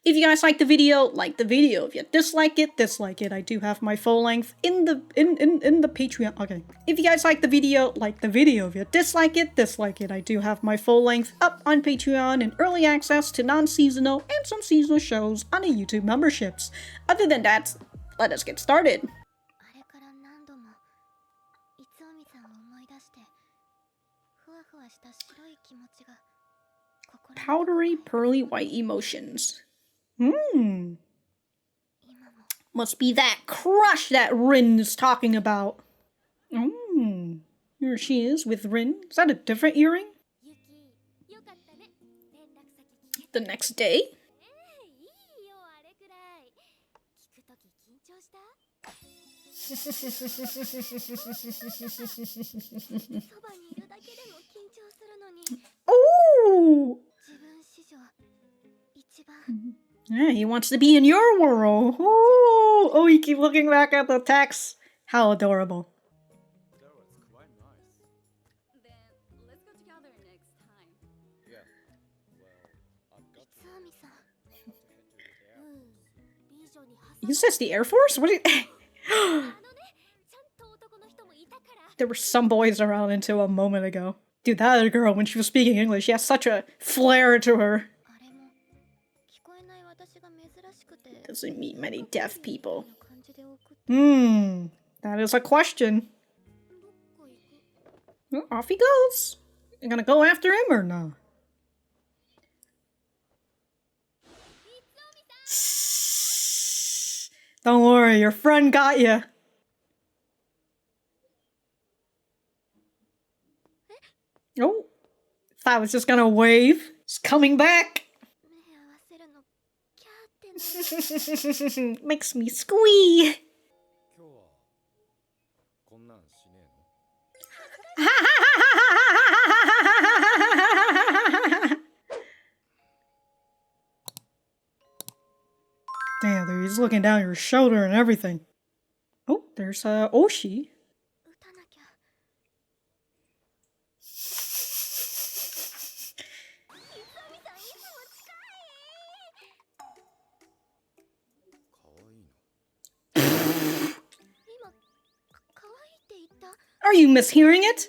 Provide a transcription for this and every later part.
If you guys like the video, like the video. If you dislike it, dislike it. I do have my full length in the Patreon. Okay. If you guys like the video, like the video. If you dislike it, dislike it. I do have my full length up on Patreon and early access to non-seasonal and some seasonal shows on the YouTube memberships. Other than that, let us get started. Powdery, pearly white emotions. Must be that crush that Rin is talking about. Here she is with Rin. Is that a different earring? The next day? Oh! Yeah, he wants to be in your world. Oh, you keep looking back at the text. How adorable. That was quite nice. Then let's go together next time. Yeah. Well, I've got to head to the airport. Is this the Air Force? What? There were some boys around until a moment ago. Dude, that other girl, when she was speaking English, she has such a flair to her. Doesn't meet many deaf people. That is a question. Well, off he goes. You gonna go after him or no? Don't worry, your friend got you. Oh, thought I was just gonna wave. He's coming back. Makes me squee. Damn, dude, he's looking down your shoulder and everything. Oh, there's Oushi. Are you mishearing it?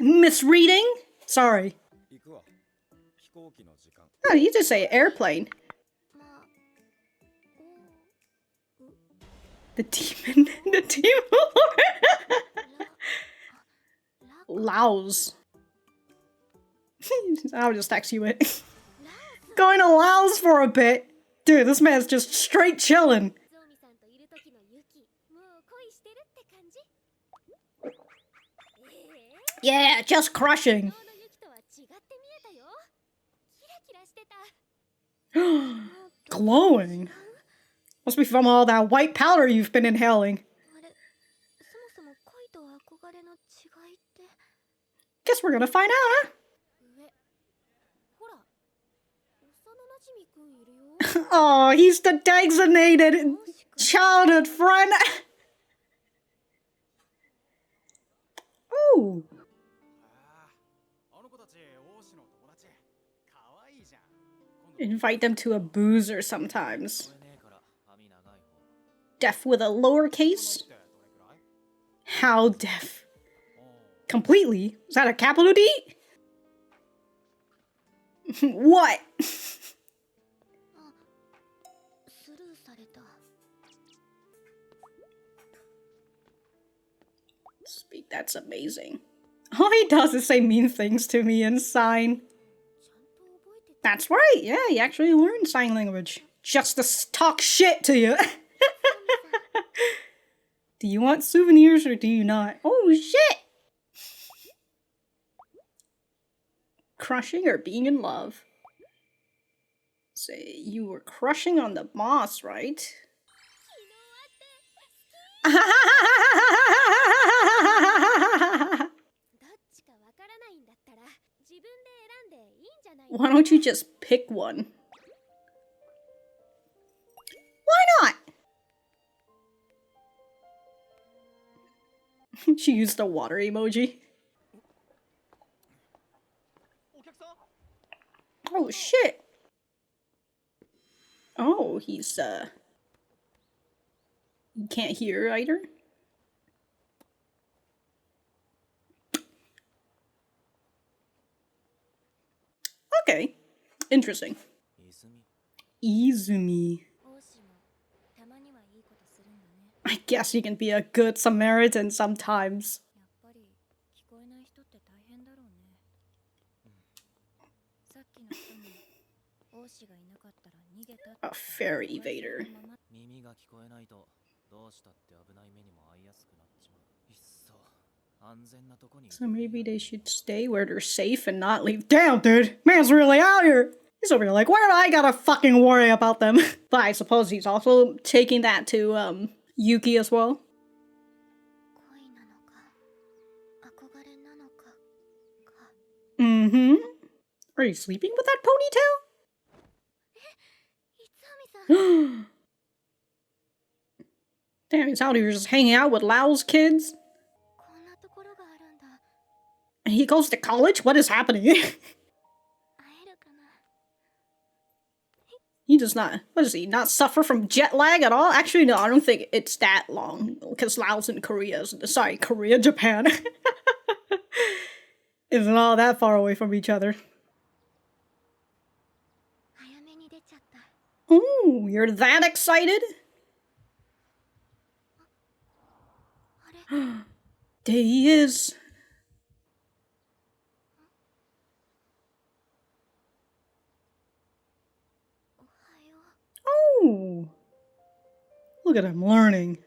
Misreading? Sorry. Oh, you just say airplane. The demon. The demon lord. Laos. I'll just text you it. Going to Laos for a bit. Dude, this man's just straight chilling. Yeah, just crushing. Glowing. Must be from all that white powder you've been inhaling. Guess we're gonna find out, huh? Oh, he's the designated childhood friend. Ooh. Invite them to a boozer sometimes. Deaf with a lowercase? How deaf? Completely? Is that a capital D? What? Speak, that's amazing. All he does is say mean things to me and sign. That's right, yeah, he actually learned sign language. Just to talk shit to you. Do you want souvenirs or do you not? Oh, shit! Crushing or being in love? Say, you were crushing on the boss, right? Why don't you just pick one? Why not? She used a water emoji. Oh shit. Oh, he's, you can't hear either? Okay. Interesting. 泉 Izumi. 王子もたまにはいいことするんだね I guess you can be a good Samaritan sometimes. やっぱり聞こえない人って大変だろうねさっきの人も王子がいなかったら逃げたって A fairy evader. 耳が聞こえないとどうしたって危ない目にも遭いやすくなっちまういっそ安全なとこに So maybe they should stay where they're safe and not leave. Damn, dude! Man's really out here! He's over here like, why do I gotta fucking worry about them? But I suppose he's also taking that to, Yuki as well. 恋なのか憧れなのかか Mm-hmm. Are you sleeping with that ponytail? いつあみさん Damn, he's out here just hanging out with Lao's kids. こんなところがあるんだ And he goes to college? What is happening? 会えるかな He does not, what does he, not suffer from jet lag at all? Actually, no, I don't think it's that long. Because Laos and Korea, Korea, Japan. Isn't all that far away from each other. 早めに出ちゃった Ooh, you're that excited? あれ There he is. おはよう Oh. Look at him learning.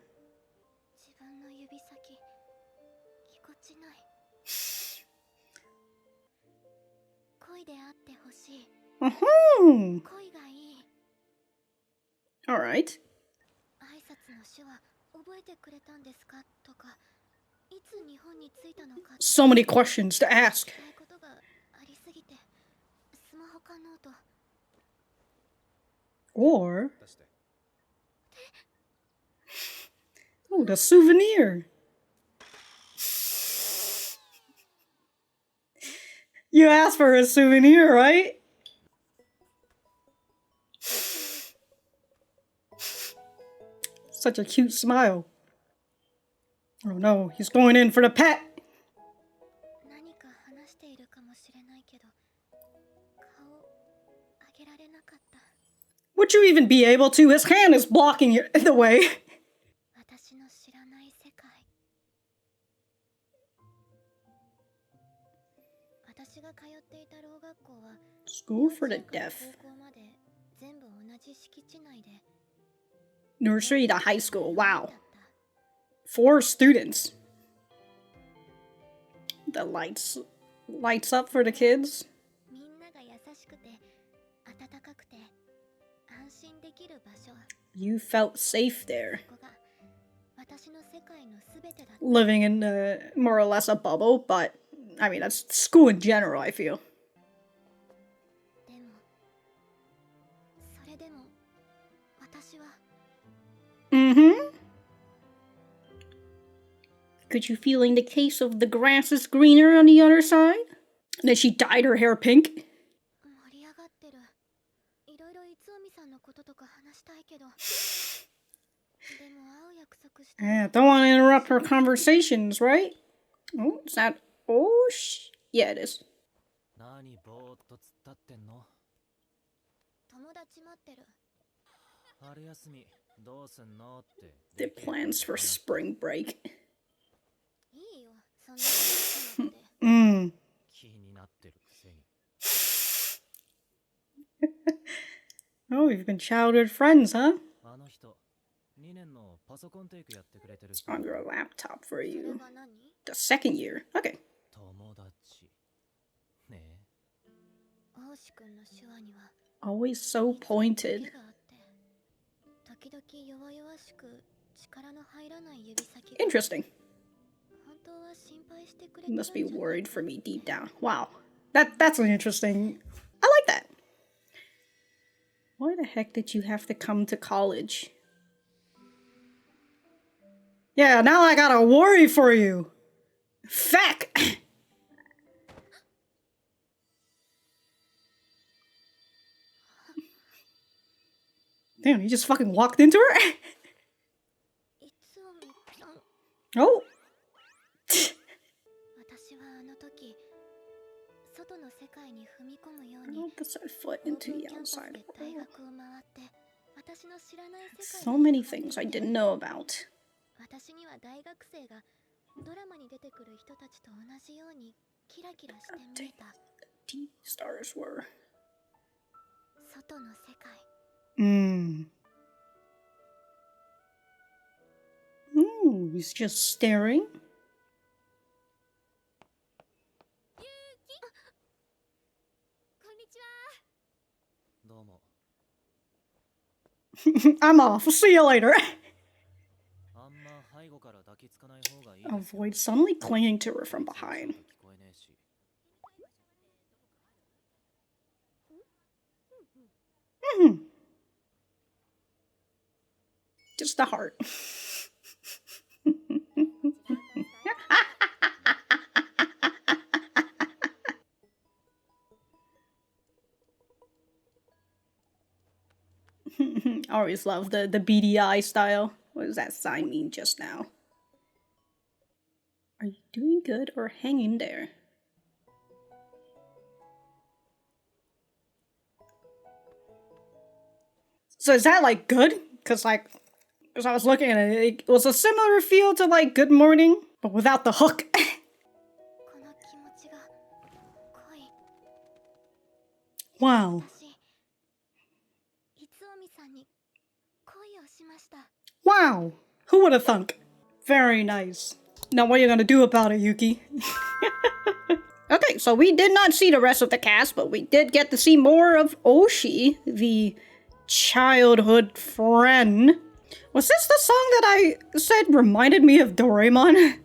自分の指先ぎこちない恋であってほしい Uh-huh. 恋がいい Alright. 挨拶の手話覚えてくれたんですかとかいつ日本に着いたのか So many questions to ask. 聞きたいことがありすぎてスマホかノート Or, 出して oh, the souvenir. You asked for a souvenir, right? Such a cute smile. Oh no, he's going in for the pet. 何か話しているかもしれないけど顔上げられなかった Would you even be able to? His hand is blocking the way. 私の知らない世界私が通っていたろう学校は School for the 幼稚園から deaf. 高校まで全部同じ敷地内で Nursery to high school. Wow. だった 4 students. The lights up for the kids. みんなが優しくて温かくて安心できる場所 You felt safe there. ここが私の世界のすべてだった Living in more or less a bubble, but I mean, that's school in general, I feel. でもそれでも私は Mm-hmm. Could you feel in the case of the grass is greener on the other side? And then she dyed her hair pink. 盛り上がってるいろいろいつおみさんのこととか話したいけどでも会う約束して Yeah, don't want to interrupt her conversations, right? Oh, is that Oushi? Yeah, it is. 何ぼーっと突っ立ってんの友達待ってる春休みどうすんのって The plans for spring break. いいよそんなの話さなくて Mm. 気になってるくせに Oh, you've been childhood friends, huh? あの人2年のパソコンテイクやってくれてる It's on your laptop for それ you. が何 The second year. Okay. 友達ねえ王子くんの手話には Always so 手 pointed. があって時々弱々しく力の入らない指先が Interesting. 本当は心配してくれ You てるん must be じゃない worried for me deep down. Wow. That's an interesting... I like that. Why the heck did you have to come to college? Yeah, now I gotta worry for you. Feck! Damn, he just fucking walked into her? Oh. I'll put our foot into the outside world. So many things I didn't know about. Deep stars were. He's just staring. I'm off. See you later. Avoid suddenly clinging to her from behind. Just the heart. I always love the beady eye style. What does that sign mean just now? Are you doing good or hanging there? So is that like good? Cause like, as I was looking at it, it was a similar feel to like Good Morning, but without the hook. Wow. Wow. Who would have thunk? Very nice. Now what are you gonna do about it, Yuki? Okay, so we did not see the rest of the cast, but we did get to see more of Oushi, the childhood friend. Was this the song that I said reminded me of Doraemon?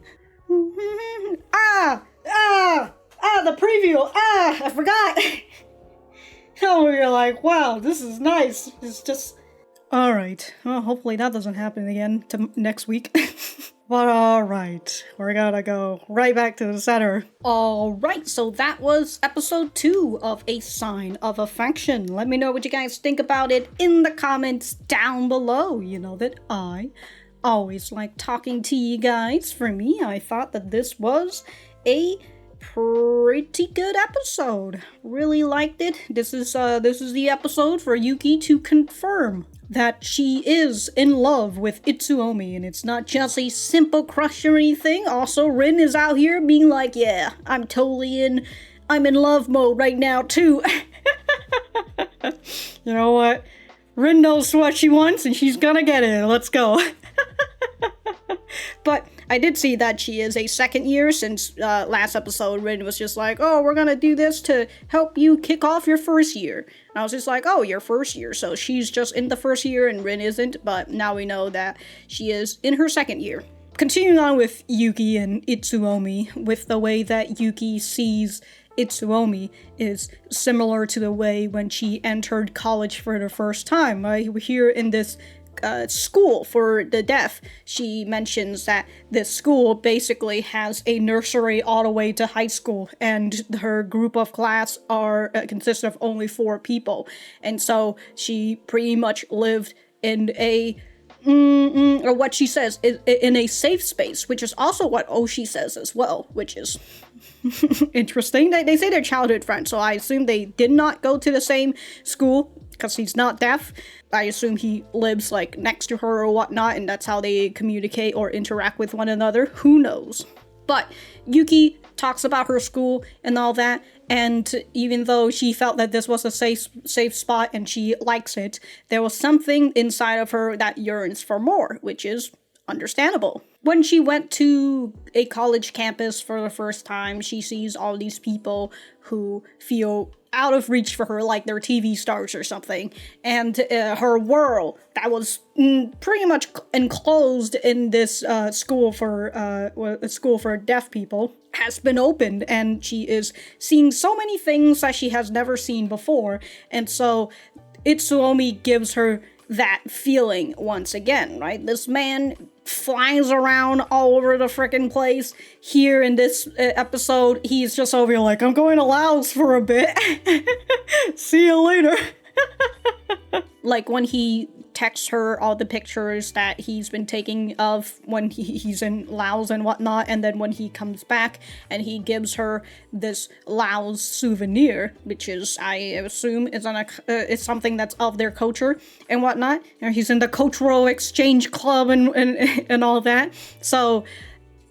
The preview. I forgot. Oh, you're like, wow, this is nice. It's just... Alright, well, hopefully that doesn't happen again next week. But alright, we're gonna go right back to the center. Alright, so that was episode 2 of A Sign of Affection. Let me know what you guys think about it in the comments down below. You know that I always like talking to you guys. For me, I thought that this was a pretty good episode. Really liked it. This is the episode for Yuki to confirm that she is in love with Itsuomi, and it's not just a simple crush or anything. Also, Rin is out here being like, yeah, I'm in love mode right now too. You know what? Rin knows what she wants and she's gonna get it. Let's go. But I did see that she is a second year, since last episode Rin was just like, oh, we're gonna do this to help you kick off your first year. And I was just like, oh, your first year. So she's just in the first year and Rin isn't, but now we know that she is in her second year. Continuing on with Yuki and Itsuomi, with the way that Yuki sees Itsuomi is similar to the way when she entered college for the first time. Right? Here in this school for the deaf, she mentions that this school basically has a nursery all the way to high school, and her group of class consists of only 4 people, and so she pretty much lived in a or what she says is in a safe space, which is also what Oushi says as well, which is interesting. They say they're childhood friends, so I assume they did not go to the same school because he's not deaf. I assume he lives like next to her or whatnot, and that's how they communicate or interact with one another. Who knows? But Yuki talks about her school and all that, and even though she felt that this was a safe spot and she likes it, there was something inside of her that yearns for more, which is understandable. When she went to a college campus for the first time, she sees all these people who feel out of reach for her, like they're TV stars or something, and her world that was pretty much enclosed in this school for deaf people has been opened, and she is seeing so many things that she has never seen before, and so Itsuomi gives her that feeling once again, right? This man flies around all over the frickin' place. Here in this episode, he's just over here like, I'm going to Laos for a bit. See you later. Like when he texts her all the pictures that he's been taking of when he's in Laos and whatnot, and then when he comes back and he gives her this Laos souvenir, which is, I assume, is something that's of their culture and whatnot. You know, he's in the cultural exchange club and all that. So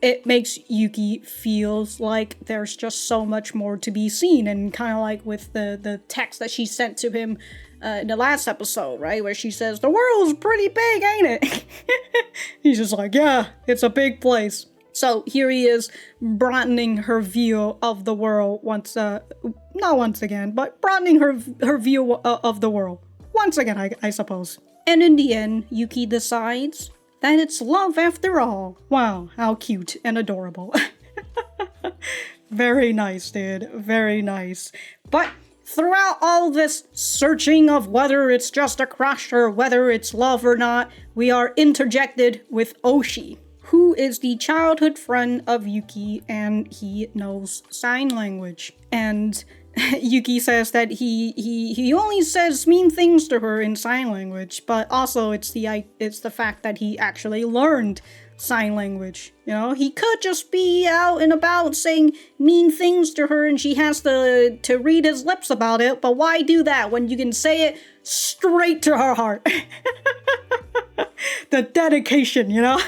it makes Yuki feels like there's just so much more to be seen, and kind of like with the text that she sent to him in the last episode, right, where she says, "The world's pretty big, ain't it?" He's just like, yeah, it's a big place. So here he is broadening her view of the world not once again, but broadening her view of the world once again, I suppose. And in the end, Yuki decides that it's love after all. Wow, how cute and adorable. Very nice, dude. Very nice. But throughout all this searching of whether it's just a crush or whether it's love or not, we are interjected with Oushi, who is the childhood friend of Yuki, and he knows sign language. And Yuki says that he only says mean things to her in sign language, but also it's the fact that he actually learned sign language. You know, he could just be out and about saying mean things to her and she has to read his lips about it, but why do that when you can say it straight to her heart? The dedication, you know?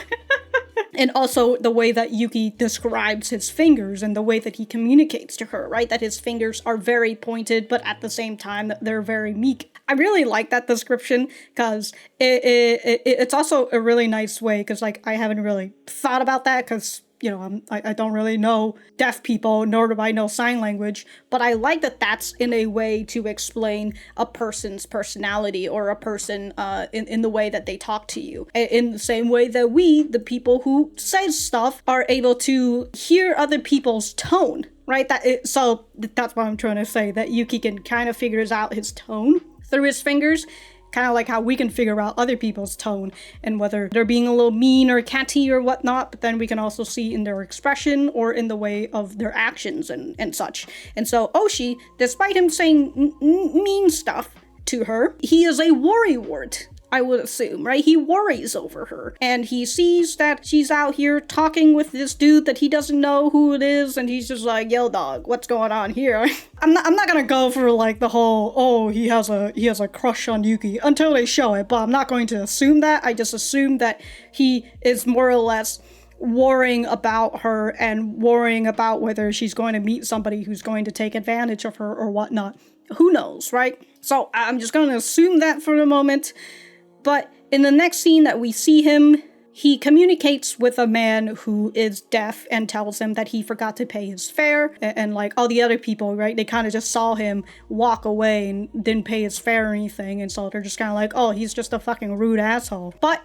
And also the way that Yuki describes his fingers and the way that he communicates to her, right? That his fingers are very pointed, but at the same time they're very meek. I really like that description because it's also a really nice way, because like I haven't really thought about that because, you know, I don't really know deaf people, nor do I know sign language, but I like that that's in a way to explain a person's personality or a person in the way that they talk to you. In the same way that we, the people who say stuff, are able to hear other people's tone, right? So that's what I'm trying to say, that Yuki can kind of figures out his tone through his fingers. Kind of like how we can figure out other people's tone and whether they're being a little mean or catty or whatnot, but then we can also see in their expression or in the way of their actions and such. And so Oushi, despite him saying mean stuff to her, he is a worrywart, I would assume, right? He worries over her, and he sees that she's out here talking with this dude that he doesn't know who it is, and he's just like, "Yo, dog, what's going on here?" I'm not gonna go for like the whole, oh, he has a crush on Yuki until they show it, but I'm not going to assume that. I just assume that he is more or less worrying about her and worrying about whether she's going to meet somebody who's going to take advantage of her or whatnot. Who knows, right? So I'm just going to assume that for the moment. But in the next scene that we see him, he communicates with a man who is deaf and tells him that he forgot to pay his fare. And like all the other people, right, they kind of just saw him walk away and didn't pay his fare or anything. And so they're just kind of like, oh, he's just a fucking rude asshole. But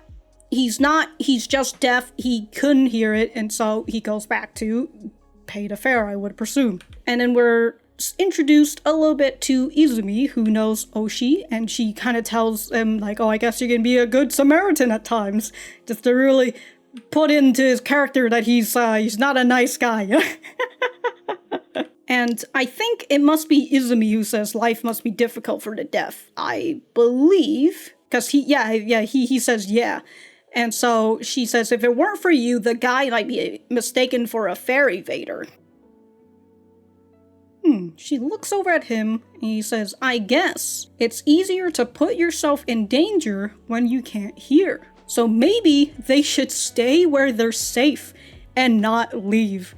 he's not, he's just deaf. He couldn't hear it. And so he goes back to pay the fare, I would presume. And then we're introduced a little bit to Izumi, who knows Oushi, and she kind of tells him like, oh, I guess you can be a good Samaritan at times, just to really put into his character that he's not a nice guy. And I think it must be Izumi who says life must be difficult for the deaf, I believe, because he says yeah. And so she says, if it weren't for you, the guy might be mistaken for a fare evader. She looks over at him and he says, I guess it's easier to put yourself in danger when you can't hear. So maybe they should stay where they're safe and not leave.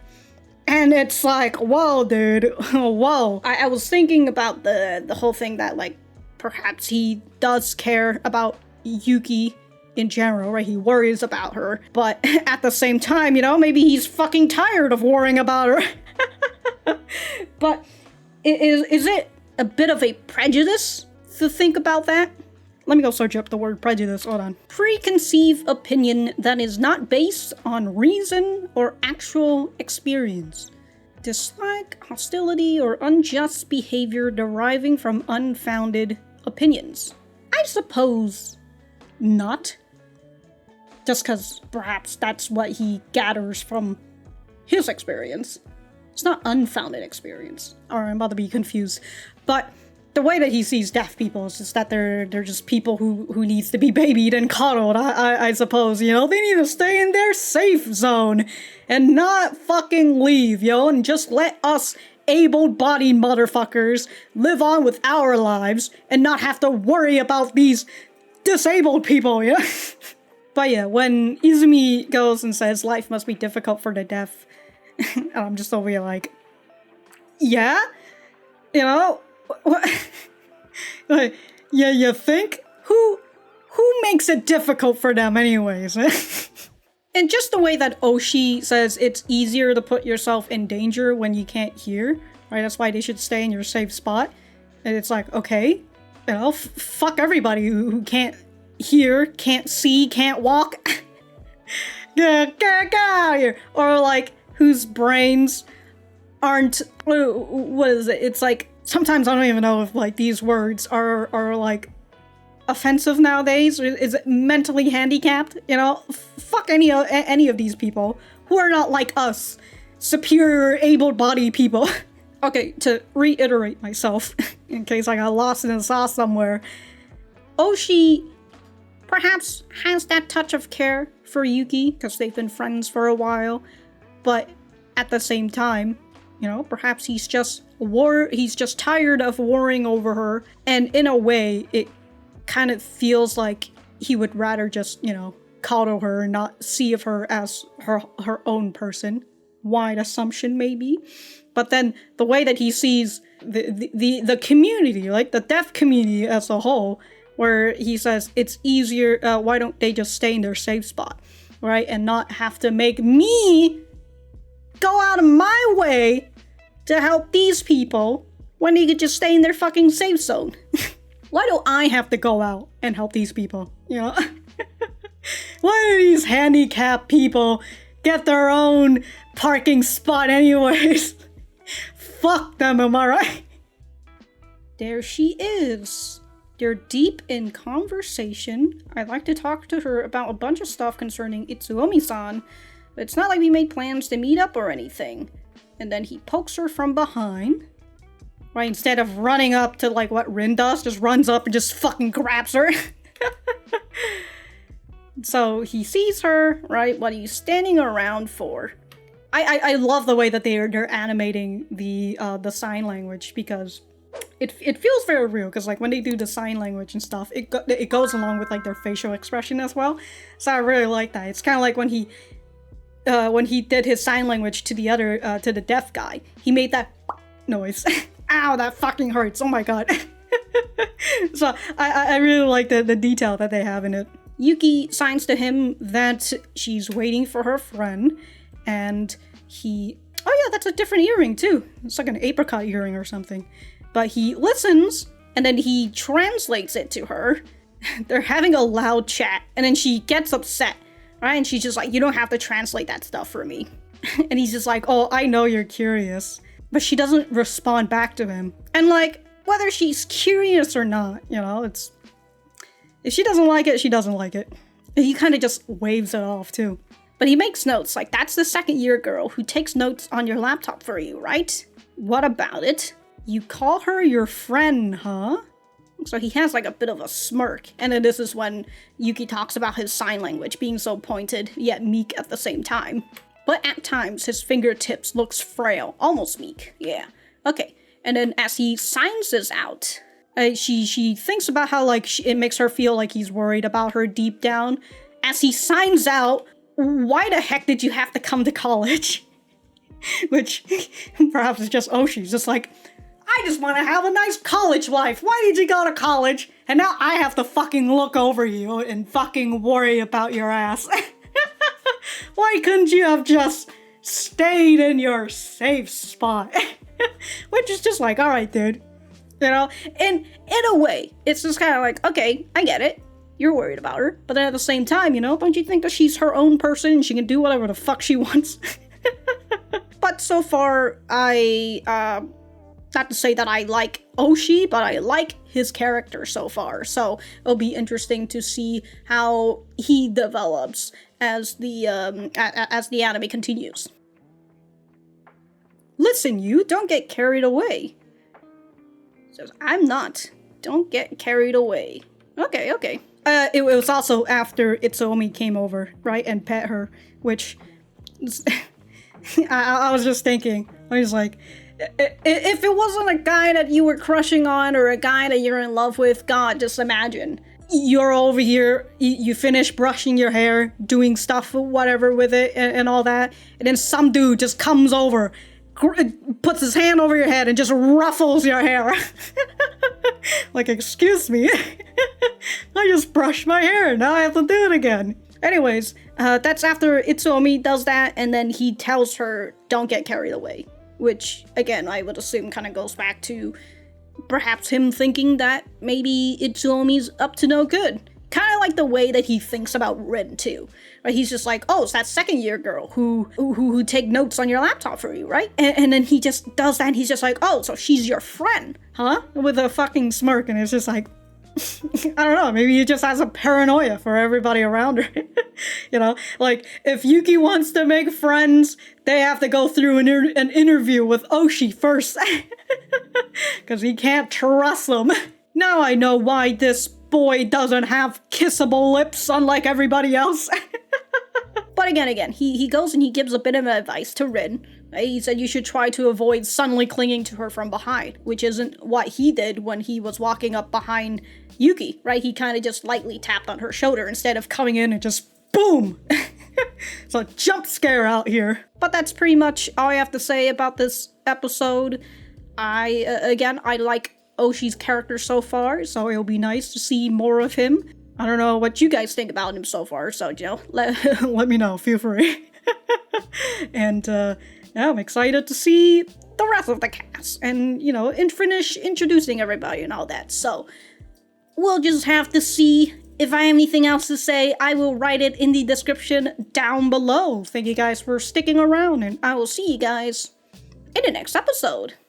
And it's like, whoa, dude, whoa. I was thinking about the whole thing that like perhaps he does care about Yuki in general, right? He worries about her. But at the same time, you know, maybe he's fucking tired of worrying about her. But is it a bit of a prejudice to think about that? Let me go search up the word prejudice, hold on. Preconceived opinion that is not based on reason or actual experience. Dislike, hostility, or unjust behavior deriving from unfounded opinions. I suppose not. Just because perhaps that's what he gathers from his experience. It's not unfounded experience. Or I'm about to be confused. But the way that he sees deaf people is just that they're just people who needs to be babied and coddled, I suppose, you know? They need to stay in their safe zone and not fucking leave, yo, and just let us able-bodied motherfuckers live on with our lives and not have to worry about these disabled people, you know? But yeah, when Izumi goes and says life must be difficult for the deaf, I'm just over here like, yeah? You know? What? Like, yeah, you think? Who makes it difficult for them anyways? And just the way that Oushi says it's easier to put yourself in danger when you can't hear, right? That's why they should stay in your safe spot. And it's like, okay, you know, fuck everybody who can't hear, can't see, can't walk. Get out of here. Or like, whose brains aren't, what is it? It's like, sometimes I don't even know if like these words are like offensive nowadays. Is it mentally handicapped? You know, fuck any of these people who are not like us, superior able-bodied people. Okay, to reiterate myself, in case I got lost in the sauce somewhere, Oushi perhaps has that touch of care for Yuki because they've been friends for a while, but at the same time, you know, perhaps he's just tired of worrying over her, and in a way, it kind of feels like he would rather just, you know, coddle her and not see of her as her own person. Wide assumption, maybe. But then the way that he sees the community, like the deaf community as a whole, where he says it's easier, why don't they just stay in their safe spot, right? And not have to make me go out of my way to help these people when they could just stay in their fucking safe zone. Why do I have to go out and help these people, you know? Why do these handicapped people get their own parking spot anyways? Fuck them, am I right? There she is. They're deep in conversation. I'd like to talk to her about a bunch of stuff concerning Itsuomi-san, but it's not like we made plans to meet up or anything. And then he pokes her from behind. Right, instead of running up to like what Rin does, just runs up and just fucking grabs her. So he sees her, right? What are you standing around for? I love the way that they're animating the sign language, because it feels very real, because like when they do the sign language and stuff, it goes along with like their facial expression as well. So I really like that. It's kind of like when he did his sign language to the other to the deaf guy, he made that noise. Ow, that fucking hurts. Oh my god. So I really like the detail that they have in it. Yuki signs to him that she's waiting for her friend, and he... Oh yeah, that's a different earring too. It's like an apricot earring or something. But he listens, and then he translates it to her. They're having a loud chat, and then she gets upset, right? And she's just like, you don't have to translate that stuff for me. And he's just like, oh, I know you're curious. But she doesn't respond back to him. And like, whether she's curious or not, you know, it's... If she doesn't like it, she doesn't like it. And he kind of just waves it off too. But he makes notes, like, that's the second year girl who takes notes on your laptop for you, right? What about it? You call her your friend, huh? So he has like a bit of a smirk. And then this is when Yuki talks about his sign language being so pointed, yet meek at the same time. But at times, his fingertips looks frail, almost meek, yeah. Okay, and then as he signs this out, she thinks about how like it makes her feel like he's worried about her deep down. As he signs out, why the heck did you have to come to college? Which perhaps is just Oshi's just like, I just want to have a nice college life. Why did you go to college? And now I have to fucking look over you and fucking worry about your ass. Why couldn't you have just stayed in your safe spot? Which is just like, alright, dude. You know? And in a way, it's just kind of like, okay, I get it. You're worried about her. But then at the same time, you know, don't you think that she's her own person and she can do whatever the fuck she wants? But so far, not to say that I like Oushi, but I like his character so far. So it'll be interesting to see how he develops as the anime continues. Listen, you don't get carried away. Says, I'm not. Don't get carried away. Okay, okay. It was also after Itsuomi came over, right, and pet her, which I was just thinking. I was like, if it wasn't a guy that you were crushing on or a guy that you're in love with, God, just imagine. You're over here, you finish brushing your hair, doing stuff, whatever with it, and all that, and then some dude just comes over, puts his hand over your head and just ruffles your hair. Like, excuse me, I just brushed my hair, now I have to do it again. Anyways, that's after Itsuomi does that, and then he tells her, don't get carried away. Which, again, I would assume kind of goes back to perhaps him thinking that maybe Itsuomi's up to no good. Kind of like the way that he thinks about Rin, too. Right? He's just like, oh, it's that second-year girl who take notes on your laptop for you, right? And then he just does that, and he's just like, oh, so she's your friend, huh? With a fucking smirk, and it's just like, I don't know, maybe he just has a paranoia for everybody around her. You know, like, if Yuki wants to make friends, they have to go through an interview with Oushi first. Because he can't trust them. Now I know why this boy doesn't have kissable lips, unlike everybody else. But again, he goes and he gives a bit of advice to Rin. He said you should try to avoid suddenly clinging to her from behind, which isn't what he did when he was walking up behind Yuki, right? He kind of just lightly tapped on her shoulder instead of coming in and just boom! It's a jump scare out here. But that's pretty much all I have to say about this episode. I like Oshi's character so far, so it'll be nice to see more of him. I don't know what you guys think about him so far, so, you know, let me know, feel free. And, yeah, I'm excited to see the rest of the cast, and, you know, and finish introducing everybody and all that, so we'll just have to see. If I have anything else to say, I will write it in the description down below. Thank you guys for sticking around, and I will see you guys in the next episode.